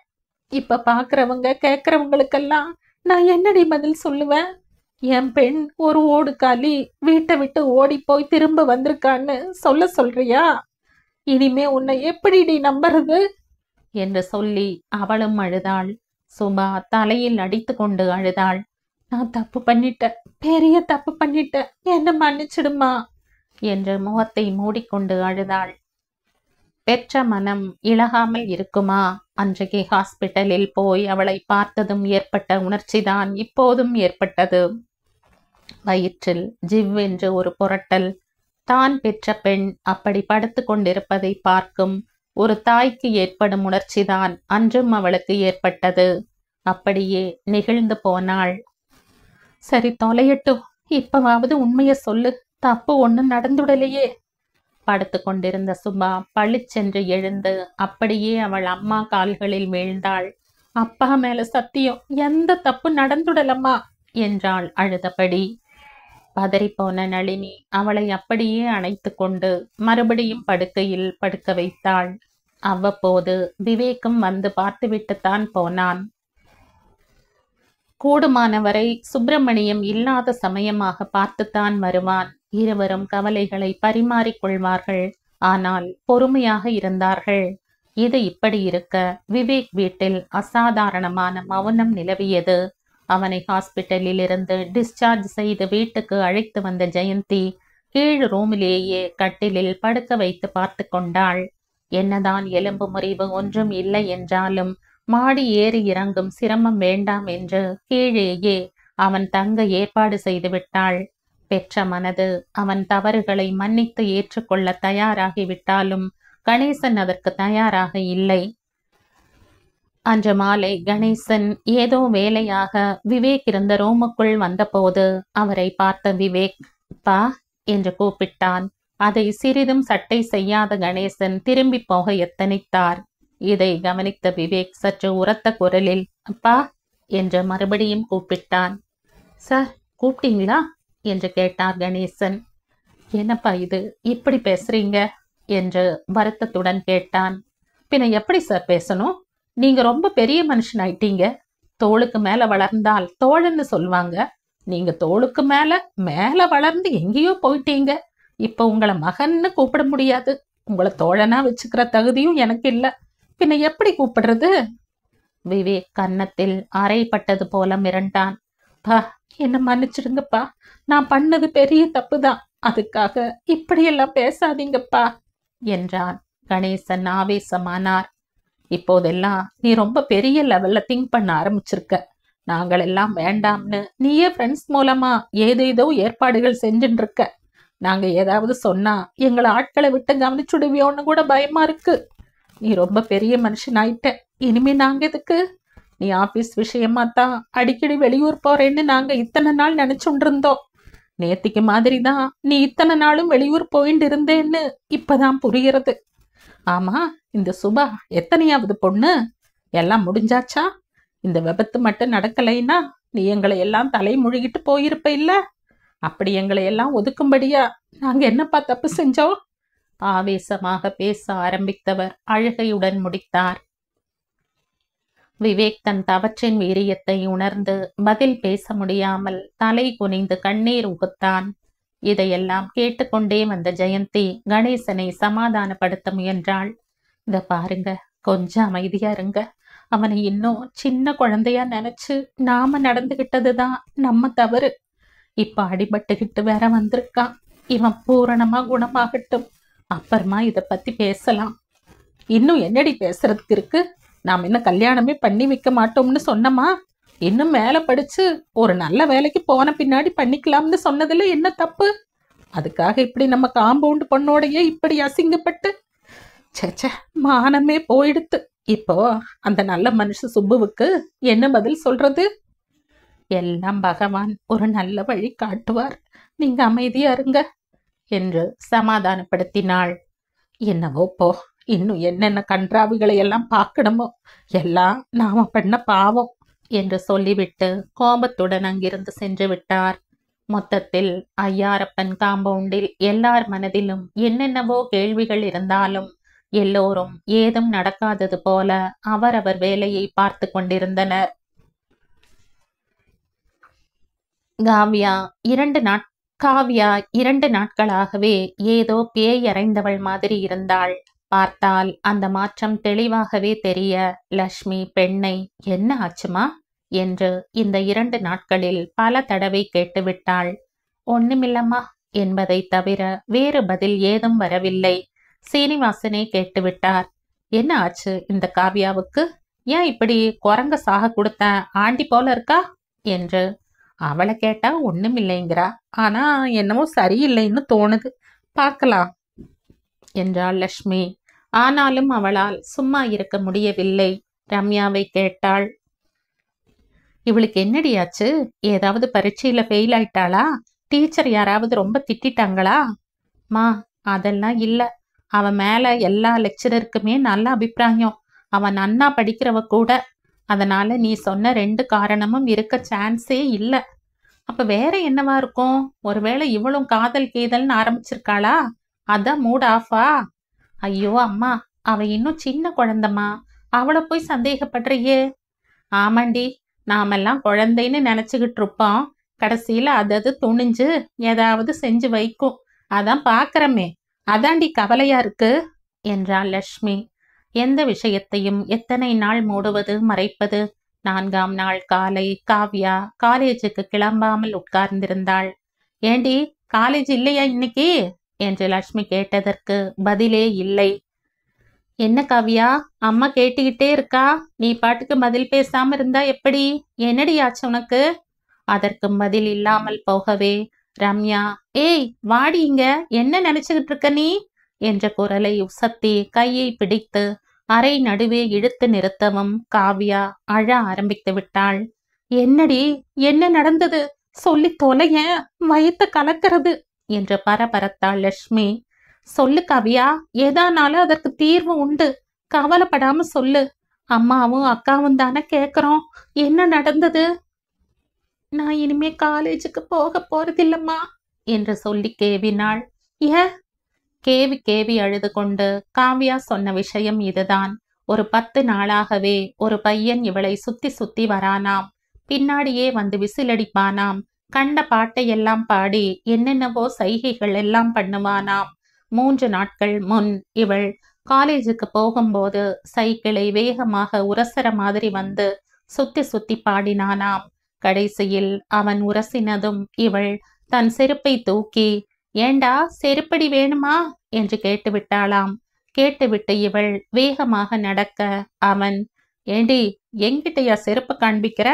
இப்ப பாக்குறவங்க கேக்குறவங்களுக்கெல்லாம் நான் என்னடி பதில் சொல்லுவேன்? என் பெண் ஒரு ஓடு காலி வீட்டை விட்டு ஓடி போய் திரும்ப வந்திருக்கான்னு சொல்றியா? இனிமே உன்னை எப்படிடி நம்புறது என்று சொல்லி அவளும் அழுதாள். சுபா தலையில் அடித்து கொண்டு அழுதாள். நான் தப்பு பண்ணிட்டேன், பெரிய தப்பு பண்ணிட்டேன், என்ன மன்னிச்சிடுமா என்று முகத்தை மூடிக்கொண்டு அழுதாள். பெற்ற மனம் இளகாமல் இருக்குமா? அன்றைக்கு ஹாஸ்பிட்டலில் போய் அவளை பார்த்ததும் ஏற்பட்ட உணர்ச்சிதான் இப்போதும் ஏற்பட்டது. வயிற்றில் ஜிவ்வென்று ஒரு புரட்டல். தான் பெற்ற பெண் அப்படி படுத்து கொண்டிருப்பதை பார்க்கும் ஒரு தாய்க்கு ஏற்படும் உணர்ச்சிதான் அன்றும் அவளுக்கு ஏற்பட்டது. அப்படியே நெகிழ்ந்து போனாள். சரி, தொலையட்டும், இப்பவாவது உண்மைய சொல்லு, தப்பு ஒண்ணும் நடந்துடலையே. படுத்து கொண்டிருந்த சுபா பளிச்சென்று எழுந்து அப்படியே அவள் அம்மா கால்களில் வீழ்ந்தாள். அப்பா மேல சத்தியம், எந்த தப்பு நடந்துடலம்மா என்றாள் அழுதபடி. பதறிப்போன நளினி அவளை அப்படியே அணைத்து கொண்டு மறுபடியும் படுக்கையில் படுக்க வைத்தாள். அவ்வப்போது விவேக்கும் வந்து பார்த்துவிட்டுத்தான் போனான். கூடுமானவரை சுப்பிரமணியம் இல்லாத சமயமாக பார்த்துத்தான் வருவான். இருவரும் கவலைகளை பரிமாறிக்கொள்வார்கள். ஆனால் பொறுமையாக இருந்தார்கள். இது இப்படி இருக்க விவேக் வீட்டில் அசாதாரணமான மௌனம் நிலவியது. அவனை ஹாஸ்பிட்டலில் இருந்து டிஸ்சார்ஜ் செய்து வீட்டுக்கு அழைத்து வந்த ஜெயந்தி கீழ் ரூமிலேயே கட்டிலில் படுக்க வைத்து பார்த்து கொண்டாள். என்னதான் எலும்பு முறிவு ஒன்றும் இல்லை என்றாலும் மாடி ஏறி இறங்கும் சிரமம் வேண்டாம் என்று கீழேயே அவன் தங்க ஏற்பாடு செய்து விட்டாள். பெற்ற மனது அவன் தவறுகளை மன்னித்து ஏற்றுக்கொள்ள தயாராகிவிட்டாலும் கணேசன் அதற்கு தயாராக இல்லை. அன்று மாலை கணேசன் ஏதோ வேலையாக விவேக் இருந்த ரூமுக்குள் வந்தபோது அவரை பார்த்த விவேக் பா என்று கூப்பிட்டான். அதை சிறிதும் சட்டை செய்யாத கணேசன் திரும்பி போக எத்தனித்தார். இதை கவனித்த விவேக் சற்று உரத்த குரலில் அப்பா என்று மறுபடியும் கூப்பிட்டான். சார், கூப்பிட்டீங்களா என்று கேட்டார் கணேசன். என்னப்பா இது, இப்படி பேசுறீங்க என்று வருத்தத்துடன் கேட்டான். பின்ன எப்படி சார் பேசணும்? நீங்க ரொம்ப பெரிய மனுஷன் ஆயிட்டீங்க. தோளுக்கு மேல வளர்ந்தால் தோழன்னு சொல்லுவாங்க. நீங்க தோளுக்கு மேல மேல வளர்ந்து எங்கேயோ போயிட்டீங்க. இப்ப உங்களை மகன்னு கூப்பிட முடியாது. உங்களை தோழனா வச்சுக்கிற தகுதியும் எனக்கு இல்லை. பின்ன எப்படி கூப்பிடுறது? விவேக் கன்னத்தில் அறைப்பட்டது போல மிரண்டான். பா, என்ன மன்னிச்சிடுங்கப்பா. நான் பண்ணது பெரிய தப்புதான். அதுக்காக இப்படியெல்லாம் பேசாதீங்கப்பா என்றான். கணேசன் ஆவேசமானார். இப்போதெல்லாம் நீ ரொம்ப பெரிய லெவல்ல திங்க் பண்ண ஆரம்பிச்சிருக்க. நாங்கள் எல்லாம் வேண்டாம்னு நீயே ஃப்ரெண்ட்ஸ் மூலமா ஏதேதோ ஏற்பாடுகள் செஞ்சுட்டு இருக்க. நாங்க ஏதாவது சொன்னா எங்களை ஆட்களை விட்டு கவனிச்சுடுவியோன்னு கூட பயமா இருக்கு. நீ ரொம்ப பெரிய மனுஷன் ஆயிட்ட. இனிமே நாங்க எதுக்கு? நீ ஆபீஸ் விஷயமா தான் அடிக்கடி வெளியூர் போறேன்னு நாங்க இத்தனை நாள் நினைச்சுட்டு இருந்தோம். நேத்திக்கு மாதிரி தான் நீ இத்தனை நாளும் வெளியூர் போயிட்டு இருந்தேன்னு இப்பதான் புரிகிறது. ஆமா, இந்த சுபா எத்தனையாவது பொண்ணு? எல்லாம் முடிஞ்சாச்சா? இந்த விபத்து மட்டும் நடக்கலைன்னா நீ எங்களை எல்லாம் தலை முழுகிட்டு போயிருப்ப இல்ல? அப்படி எங்களை எல்லாம் ஒதுக்கும்படியா நாங்க என்னப்பா தப்பு செஞ்சோம்? ஆவேசமாக பேச ஆரம்பித்தவர் அழுகையுடன் முடித்தார். விவேக் தன் தவற்றின் வீரியத்தை உணர்ந்து பதில் பேச முடியாமல் தலை குனிந்து கண்ணீர் உகுத்தான். இதையெல்லாம் கேட்டுக்கொண்டே வந்த ஜெயந்தி கணேசனை சமாதானப்படுத்த முயன்றாள். இத பாருங்க, கொஞ்சம் அமைதியா இருங்க. அவனை இன்னும் சின்ன குழந்தையா நினைச்சு நாம நடந்துகிட்டதுதான் நம்ம தவறு. இப்ப அடிபட்டுக்கிட்டு வேற வந்திருக்கான். இவன் பூரணமா குணமாகட்டும், அப்புறமா இத பத்தி பேசலாம். இன்னும் என்னடி பேசுறதுக்கு இருக்கு? நாம் என்ன கல்யாணமே பண்ணி வைக்க மாட்டோம்னு சொன்னமா? இன்னும் மேல படிச்சு ஒரு நல்ல வேலைக்கு போன பின்னாடி பண்ணிக்கலாம்னு சொன்னதுல என்ன தப்பு? அதுக்காக இப்படி நம்ம காம்பவுண்ட் பொண்ணோடையே இப்படி அசிங்கப்பட்டு சேச்சே, மானமே போயிடுத்து. இப்போ அந்த நல்ல மனுஷ சுப்புவுக்கு என்ன பதில் சொல்றது? எல்லாம் பகவான் ஒரு நல்ல வழி காட்டுவார். நீங்க அமைதியா இருங்க என்று சமாதானப்படுத்தினாள். என்னவோ போ, இன்னும் என்னென்ன கன்றாவிகளை எல்லாம் பார்க்கணுமோ, எல்லாம் நாம பண்ண பாவம் என்று சொல்லிவிட்டு கோபத்துடன் அங்கிருந்து சென்று விட்டார். மொத்தத்தில் ஐயாரப்பன் காம்பவுண்டில் எல்லார் மனதிலும் என்னென்னவோ கேள்விகள் இருந்தாலும் எல்லோரும் ஏதும் நடக்காதது போல அவரவர் வேலையை பார்த்து கொண்டிருந்தனர். காவ்யா 2 நாட்களாகவே ஏதோ பேய் அறைந்தவள் மாதிரி இருந்தாள். பார்த்தால் அந்த மாற்றம் தெளிவாகவே தெரிய, லக்ஷ்மி பெண்ணை என்ன ஆச்சுமா என்று இந்த 2 நாட்களில் பல தடவை கேட்டுவிட்டாள். ஒண்ணுமில்லம்மா என்பதை தவிர வேறு பதில் ஏதும் வரவில்லை. சீனிவாசனே கேட்டுவிட்டார். என்ன ஆச்சு இந்த காவ்யாவுக்கு? ஏன் இப்படி குரங்க சாக கொடுத்த ஆண்டி போல இருக்கா என்று. அவளை கேட்டா ஒண்ணுமில்லைங்கிறா. ஆனா என்னமோ சரியில்லைன்னு தோணுது, பார்க்கலாம் என்றாள் லட்சுமி. ஆனாலும் அவளால் சும்மா இருக்க முடியவில்லை. ரம்யாவை கேட்டாள். இவளுக்கு என்னடியாச்சு? ஏதாவது பரீட்சையில ஃபெயில் ஆயிட்டாளா? டீச்சர் யாராவது ரொம்ப திட்டாங்களா? மா, அதெல்லாம் இல்ல. அவன் மேல எல்லா லெக்சரருக்குமே நல்ல அபிப்பிராயம். அவன் நன்னா படிக்கிறவ கூட. அதனால நீ சொன்ன 2 காரணமும் இருக்க சான்ஸே இல்ல. அப்ப வேற என்னவா இருக்கும்? ஒருவேளை இவளும் காதல் கீதல்னு ஆரம்பிச்சிருக்காளா? அதான் மூட் ஆஃபா? ஐயோ அம்மா, அவ இன்னும் சின்ன குழந்தம்மா. அவளை போய் சந்தேகப்படுறியே. ஆமாண்டி, நாமெல்லாம் குழந்தைன்னு நினைச்சுக்கிட்டு இருப்போம். கடைசியில அது துணிஞ்சு ஏதாவது செஞ்சு வைக்கும். அதான் பாக்குறமே. அதாண்டி கவலையா இருக்கு என்றாள் லட்சுமி. எந்த விஷயத்தையும் எத்தனை நாள் மூடுவது, மறைப்பது? 4ஆம் நாள் காலை காவ்யா காலேஜுக்கு கிளம்பாமல் உட்கார்ந்திருந்தாள். ஏண்டி, காலேஜ் இல்லையா இன்னைக்கு என்று லட்சுமி கேட்டதற்கு பதிலே இல்லை. என்ன காவ்யா, அம்மா கேட்டுக்கிட்டே இருக்கா, நீ பாட்டுக்கு பதில் பேசாம இருந்தா எப்படி? என்னடி ஆச்சு உனக்கு? அதற்கும் பதில் இல்லாமல் போகவே ரம்யா, ஏய் வாடி இங்க, என்ன நினைச்சுக்கிட்டு இருக்க நீ என்ற குரலை உசத்தி கையை பிடித்து அரை நடுவே இழுத்து நிறுத்தவும் காவ்யா அழ ஆரம்பித்து விட்டாள். என்னடி, என்ன நடந்தது? சொல்லி தொலைய, வயித்த கலக்கிறது என்று பரபரத்தாள் லட்சுமி. சொல்லு காவ்யா, ஏதானாலும் அதற்கு தீர்வு உண்டு. கவலைப்படாம சொல்லு. அம்மாவும் அக்காவும் தானே கேக்குறோம். என்ன நடந்தது? நான் இனிமே காலேஜுக்கு போக போறதில்லம்மா என்று சொல்லி கேவினாள். ஏன்? கேவி கேவி அழுது கொண்டு காவ்யா சொன்ன விஷயம் இதுதான். ஒரு 10 நாளாகவே ஒரு பையன் இவளை சுத்தி சுத்தி வரானாம். பின்னாடியே வந்து விசிலடிப்பானாம். கண்ட பாட்டையெல்லாம் பாடி என்னென்னவோ சைகைகள் எல்லாம் பண்ணுவானாம். 3 நாட்கள் முன் இவள் காலேஜுக்கு போகும்போது சைக்கிளை வேகமாக உரசற மாதிரி வந்து சுத்தி சுத்தி பாடினானாம். கடைசியில் அவன் உரசினதும் இவள் தன் செருப்பை தூக்கி, ஏண்டா செருப்படி வேணுமா என்று கேட்டுவிட்டாளாம். கேட்டுவிட்டு இவள் வேகமாக நடக்க அவன், ஏண்டி எங்கிட்டயா செருப்ப காண்பிக்கிற?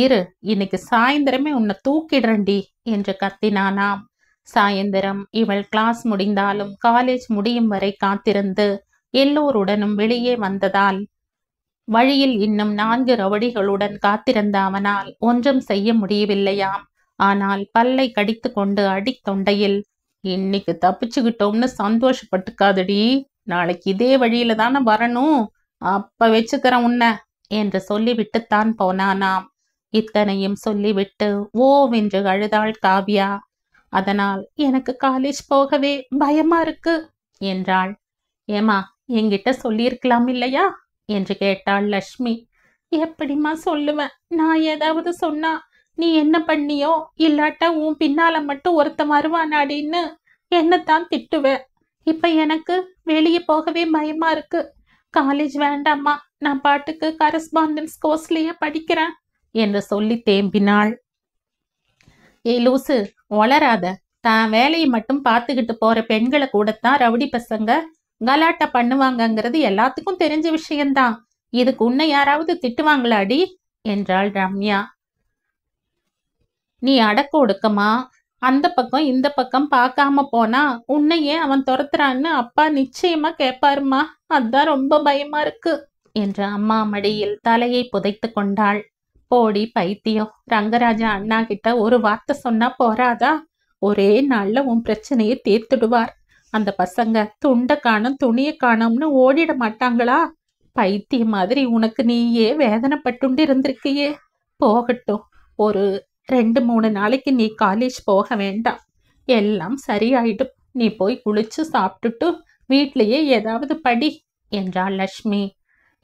இரு, இன்னைக்கு சாயந்தரமே உன்னை தூக்கிடுறண்டி என்று கத்தினானாம். சாயந்தரம் இவள் கிளாஸ் முடிந்தாலும் காலேஜ் முடியும் வரை காத்திருந்து எல்லோருடனும் வெளியே வந்ததால் வழியில் இன்னும் 4 ரவுடிகளுடன் காத்திருந்த அவனால் ஒன்றும் செய்ய முடியவில்லையாம். ஆனால் பல்லை கடித்து கொண்டு அடித்தொண்டையில், இன்னைக்கு தப்பிச்சுக்கிட்டோம்னு சந்தோஷப்பட்டுக்காதடி, நாளைக்கு இதே வழியில தானே வரணும், அப்ப வச்சுக்கிறேன் உன்ன என்று சொல்லிவிட்டுத்தான் போனானாம். இத்தனையும் சொல்லிவிட்டு ஓவென்று அழுதாள் காவ்யா. அதனால் எனக்கு காலேஜ் போகவே பயமா இருக்கு என்றாள். ஏமா, என்கிட்ட சொல்லியிருக்கலாம் இல்லையா என்று கேட்டாள் லட்சுமி. எப்படிம்மா சொல்லுவேன்? நான் ஏதாவது சொன்னா நீ என்ன பண்ணியோ, இல்லாட்டா உன் பின்னால மட்டும் ஒருத்தன் வருவானாடின்னு என்னத்தான் திட்டுவ. இப்ப எனக்கு வெளியே போகவே பயமா இருக்கு. காலேஜ் வேண்டாம்மா, நான் பாட்டுக்கு கரஸ்பாண்டன்ஸ் கோர்ஸ்லயே படிக்கிறேன் என்று சொல்லி தேம்பினாள். ஏய் லூசு, ஒளராத. தான் வேலையை மட்டும் பார்த்துக்கிட்டு போற பெண்களை கூடத்தான் ரவுடி பசங்க கலாட்டா பண்ணுவாங்கங்கிறது எல்லாத்துக்கும் தெரிஞ்ச விஷயம்தான். இதுக்கு உன்னை யாராவது திட்டுவாங்களாடி என்றாள் ரம்யா. நீ அடக்க ஒடுக்கமா அந்த பக்கம் இந்த பக்கம் பார்க்காம போனா உன்னையே அவன் துரத்துறான்னு அப்பா நிச்சயமா கேட்பாருமா. அதான் ரொம்ப பயமா இருக்கு என்று அம்மா மடியில் தலையை புதைத்து கொண்டாள். போடி பைத்தியம், ரங்கராஜா அண்ணா கிட்ட ஒரு வார்த்தை சொன்னா போறாதா? ஒரே நாள்ல உன் பிரச்சனையை தீர்த்துடுவார். அந்த பசங்க துண்டை காணும் துணியை காணும்னு ஓடிட மாட்டாங்களா? பைத்தியம் மாதிரி உனக்கு நீயே வேதனைப்பட்டுண்டு இருந்திருக்கியே. போகட்டும், ஒரு 2-3 நாளைக்கு நீ காலேஜ் போக வேண்டாம், எல்லாம் சரியாயிடும். நீ போய் குளிச்சு சாப்பிட்டுட்டு வீட்லயே ஏதாவது படி என்றாள் லட்சுமி.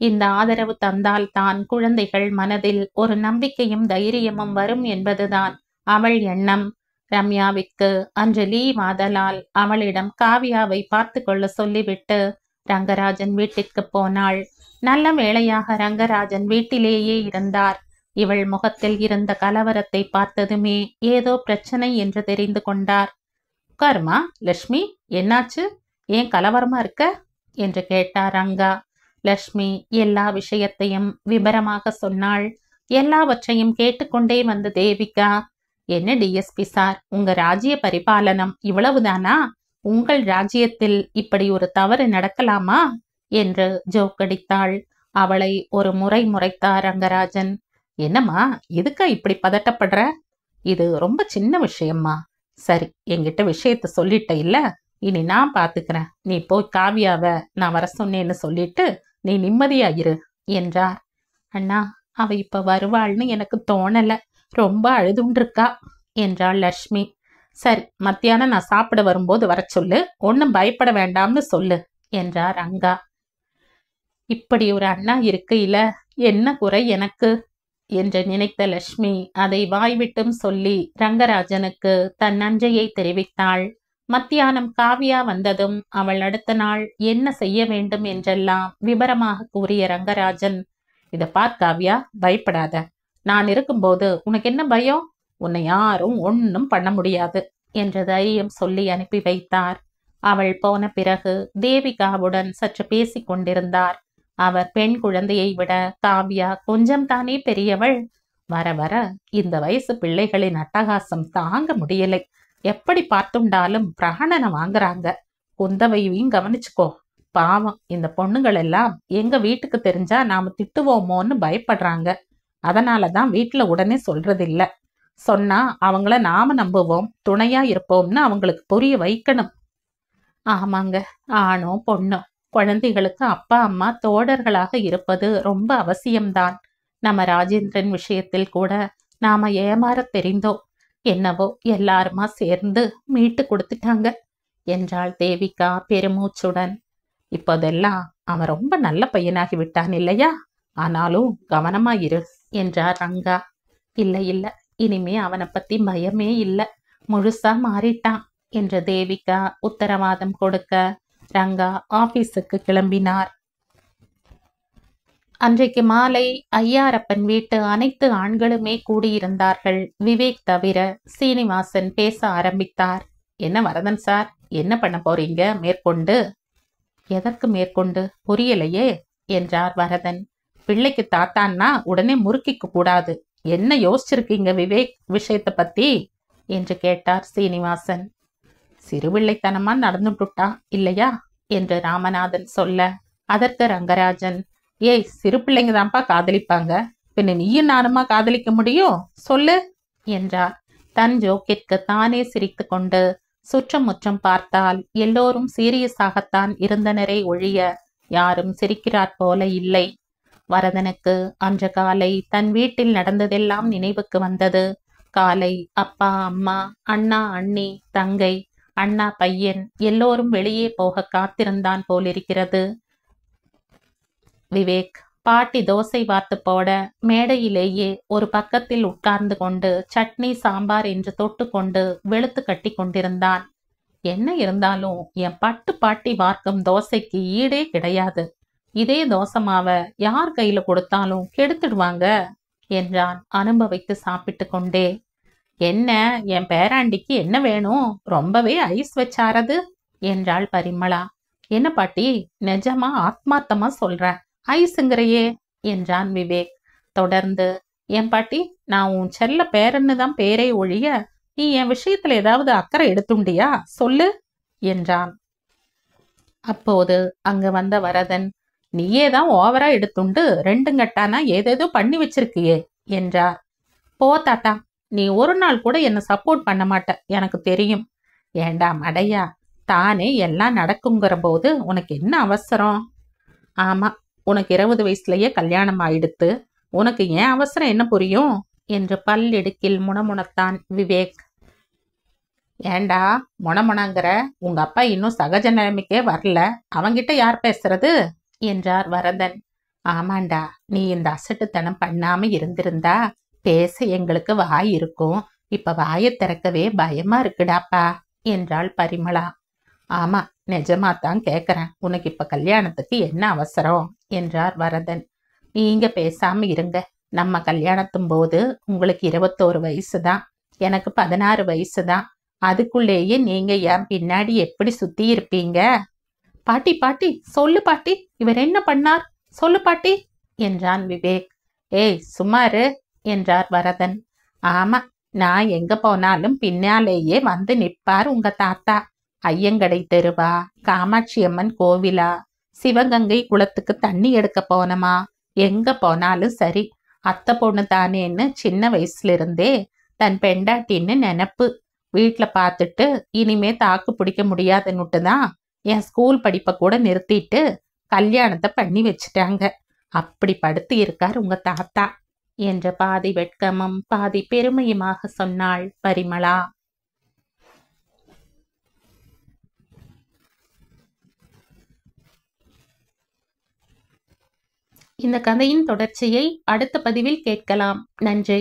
இந்த ஆதரவு தந்தால் தான் குழந்தைகள் மனதில் ஒரு நம்பிக்கையும் தைரியமும் வரும் என்பதுதான் அவள் எண்ணம். ரம்யாவிற்கு அன்று லீவ் ஆதலால் அவளிடம் காவ்யாவை பார்த்து கொள்ள சொல்லிவிட்டு ரங்கராஜன் வீட்டிற்கு போனாள். நல்ல வேளையாக ரங்கராஜன் வீட்டிலேயே இருந்தார். இவள் முகத்தில் இருந்த கலவரத்தை பார்த்ததுமே ஏதோ பிரச்சனை என்று தெரிந்து கொண்டார். உட்காருமா லட்சுமி, என்னாச்சு? ஏன் கலவரமா இருக்க என்று கேட்டார் ரங்கா. லட்சுமி எல்லா விஷயத்தையும் விபரமாக சொன்னாள். எல்லாவற்றையும் கேட்டுக்கொண்டே வந்த தேவிகா, என்ன டிஎஸ்பி சார், உங்க ராஜ்ய பரிபாலனம் இவ்வளவுதானா? உங்கள் ராஜ்யத்தில் இப்படி ஒரு தவறு நடக்கலாமா என்று ஜோக்கடித்தாள். அவளை ஒரு முறை முறைத்தார் ரங்கராஜன். என்னம்மா, எதுக்கா இப்படி பதட்டப்படுற? இது ரொம்ப சின்ன விஷயம்மா. சரி, என்கிட்ட விஷயத்த சொல்லிட்ட இல்ல, இனி நான் பாத்துக்கிறேன். நீ போய் காவியாவ நான் வர சொன்னேன்னு சொல்லிட்டு நீ நிம்மதியாயிரு என்றார். அண்ணா, அவ இப்ப வருவாள்னு எனக்கு தோணல, ரொம்ப அழுதுண்டிருக்கா என்றாள் லட்சுமி. சரி, மத்தியானம் நான் சாப்பிட வரும்போது வர சொல்லு, ஒன்னும் பயப்பட வேண்டாம்னு சொல்லு என்றார் ரங்கா. இப்படி ஒரு அண்ணா இருக்கையில என்ன குறை எனக்கு என்று நினைத்த லட்சுமி அதை வாய்விட்டும் சொல்லி ரங்கராஜனுக்கு தன் நன்றியை தெரிவித்தாள். மத்தியானம் காவியா வந்ததும் அவள் அடுத்த நாள் என்ன செய்ய வேண்டும் என்றெல்லாம் விபரமாக கூறிய ரங்கராஜன், இத பார் காவியா, பயப்படாத. நான் இருக்கும்போது உனக்கு என்ன பயம்? உன்னை யாரும் ஒன்னும் பண்ண முடியாது என்ற தைரியம் சொல்லி அனுப்பி வைத்தார். அவள் போன பிறகு தேவிகாவுடன் சற்று பேசிக் கொண்டிருந்தார். அவர் பெண் குழந்தையை விட காவியா கொஞ்சம் தானே பெரியவள். வர வர இந்த வயசு பிள்ளைகளின் அட்டகாசம் தாங்க முடியலை. எப்படி பார்த்துண்டாலும் பிராணனை வாங்குறாங்க. குந்தவையும் கவனிச்சுக்கோ. பாவம், இந்த பொண்ணுகள் எல்லாம் எங்க வீட்டுக்கு தெரிஞ்சா நாம திட்டுவோமோன்னு பயப்படுறாங்க. அதனாலதான் வீட்டுல உடனே சொல்றதில்ல. சொன்னா அவங்கள நாம நம்புவோம், துணையா இருப்போம்னு அவங்களுக்கு புரிய வைக்கணும். ஆமாங்க, ஆணோ பொண்ணோ குழந்தைகளுக்கு அப்பா அம்மா தோடர்களாக இருப்பது ரொம்ப அவசியம்தான். நம்ம ராஜேந்திரன் விஷயத்தில் கூட நாம ஏமாற தெரிந்தோம். என்னவோ எல்லாருமா சேர்ந்து மீட்டு கொடுத்துட்டாங்க என்றாள் தேவிகா பெருமூச்சுடன். இப்போதெல்லாம் அவன் ரொம்ப நல்ல பையனாகி விட்டான் இல்லையா? ஆனாலும் கவனமா இரு என்றார் ரங்கா. இல்ல, இனிமே அவனை பத்தி பயமே இல்ல, முழுசா மாறிட்டான் என்று தேவிகா உத்தரவாதம் கொடுக்க ரங்கா ஆபீஸுக்கு கிளம்பினார். அன்றைக்கு மாலை ஐயாரப்பன் வீட்டு அனைத்து ஆண்களுமே கூடியிருந்தார்கள். விவேக் தவிர. சீனிவாசன் பேச ஆரம்பித்தார். என்ன வரதன் சார், என்ன பண்ண போறீங்க மேற்கொண்டு? எதற்கு மேற்கொண்டு புரியலையே என்றார் வரதன். பிள்ளைக்கு தாத்தான்னா உடனே முறுக்கிக்க கூடாது. என்ன யோசிச்சிருக்கீங்க விவேக் விஷயத்தை பத்தி என்று கேட்டார் சீனிவாசன். சிறுபிள்ளைத்தனமா நடந்துட்டா இல்லையா என்று ராமநாதன் சொல்ல, அதற்கு ரங்கராஜன், ஏய், சிறு பிள்ளைங்க தான்ப்பா காதலிப்பாங்க, பின்ன நீயும் நானுமா காதலிக்க முடியும் சொல்லு என்றார். தன் ஜோக்கிற்கு தானே சிரித்து கொண்டு சுற்றம் முற்றம் பார்த்தால் எல்லோரும் சீரியஸாகத்தான் இருந்தனரே ஒழிய யாரும் சிரிக்கிறார் போல இல்லை. வரதனுக்கு அன்று காலை தன் வீட்டில் நடந்ததெல்லாம் நினைவுக்கு வந்தது. காலை அப்பா அம்மா, அண்ணா அண்ணி, தங்கை, அண்ணா பையன் எல்லோரும் வெளியே போக காத்திருந்தான் போலிருக்கிறது. விவேக் பாட்டி தோசை வார்த்து போட மேடையிலேயே ஒரு பக்கத்தில் உட்கார்ந்து கொண்டு சட்னி சாம்பார் என்று தொட்டு கொண்டு வெளுத்து கட்டி கொண்டிருந்தான். என்ன இருந்தாலும் என் பட்டு பாட்டி வார்க்கும் தோசைக்கு ஈடே கிடையாது. இதே தோசமாவ யார் கையில கொடுத்தாலும் கெடுத்துடுவாங்க என்றான் அனுபவித்து சாப்பிட்டு கொண்டே. என்ன, என் பேராண்டிக்கு என்ன வேணும்? ரொம்பவே ஐஸ் வச்சாரது என்றாள் பரிமளா. என்ன பாட்டி, நிஜமா ஆத்மார்த்தமா சொல்றேன், ஐஸுங்கிறையே என்றான் விவேக். தொடர்ந்து, என் பாட்டி, நான் உன் செல்ல பேரன்னு தான் பேரே ஒழிய நீ என் விஷயத்துல ஏதாவது அக்கறை எடுத்துண்டியா சொல்லு என்றான். அப்போது அங்க வந்த வரதன், நீயே தான் ஓவரா எடுத்துண்டு ரெண்டுங்கட்டானா ஏதேதோ பண்ணி வச்சிருக்கியே என்றார். போ தாத்தா, நீ ஒரு நாள் கூட என்ன சப்போர்ட் பண்ண மாட்ட, எனக்கு தெரியும். ஏண்டா மடையா, தானே எல்லாம் நடக்குங்கிற போது உனக்கு என்ன அவசரம்? ஆமா, உனக்கு 20 வயசுலயே கல்யாணம் ஆயிடுத்து, உனக்கு ஏன் அவசரம் என்ன புரியும் என்று பல்லிடுக்கில் முணமுணத்தான் விவேக். ஏண்டா முணமுணங்கிற, உங்க அப்பா இன்னும் சகஜ நிலைமைக்கே வரல, அவங்கிட்ட யார் பேசுறது என்றார் வரதன். ஆமாண்டா, நீ இந்த அசட்டுத்தனம் பண்ணாம இருந்திருந்தா பேச எங்களுக்கு வாய் இருக்கும். இப்ப வாயை திறக்கவே பயமா இருக்குடாப்பா என்றாள் பரிமளா. ஆமா, நிஜமாத்தான் கேக்குறேன், உனக்கு இப்ப கல்யாணத்துக்கு என்ன அவசரம் என்றார் வரதன். நீங்க பேசாம இருங்க, நம்ம கல்யாணத்தும் போது உங்களுக்கு 21 வயசுதான், எனக்கு 16 வயசுதான். அதுக்குள்ளேயே நீங்க என் பின்னாடி எப்படி சுத்தி இருப்பீங்க பாட்டி பாட்டி சொல்லு பாட்டி, இவர் என்ன பண்ணார்? சொல்லு பாட்டி என்றான் விவேக். ஏய் சும்மாரு என்றார் வரதன். ஆமா, நான் எங்க போனாலும் பின்னாலேயே வந்து நிற்பார் உங்க தாத்தா. ஐயங்கடை தெருவா, காமாட்சி அம்மன் கோவிலா, சிவகங்கை குளத்துக்கு தண்ணி எடுக்க போனமா, எங்க போனாலும் சரி அத்தை பொண்ணு தானேன்னு சின்ன வயசுல இருந்தே தன் பெண்டாட்டின்னு நினப்பு. வீட்டுல பார்த்துட்டு இனிமே தாக்கு பிடிக்க முடியாதுன்னுட்டு தான் என் ஸ்கூல் படிப்பை கூட நிறுத்திட்டு கல்யாணத்தை பண்ணி வச்சுட்டாங்க. அப்படி படுத்து இருக்கார் உங்க தாத்தா என்ற பாதி வெட்கமும் பாதி பெருமையுமாக சொன்னாள் பரிமளா. இந்த கதையின் தொடர்ச்சியை அடுத்த பதிவில் கேட்கலாம். நன்றி.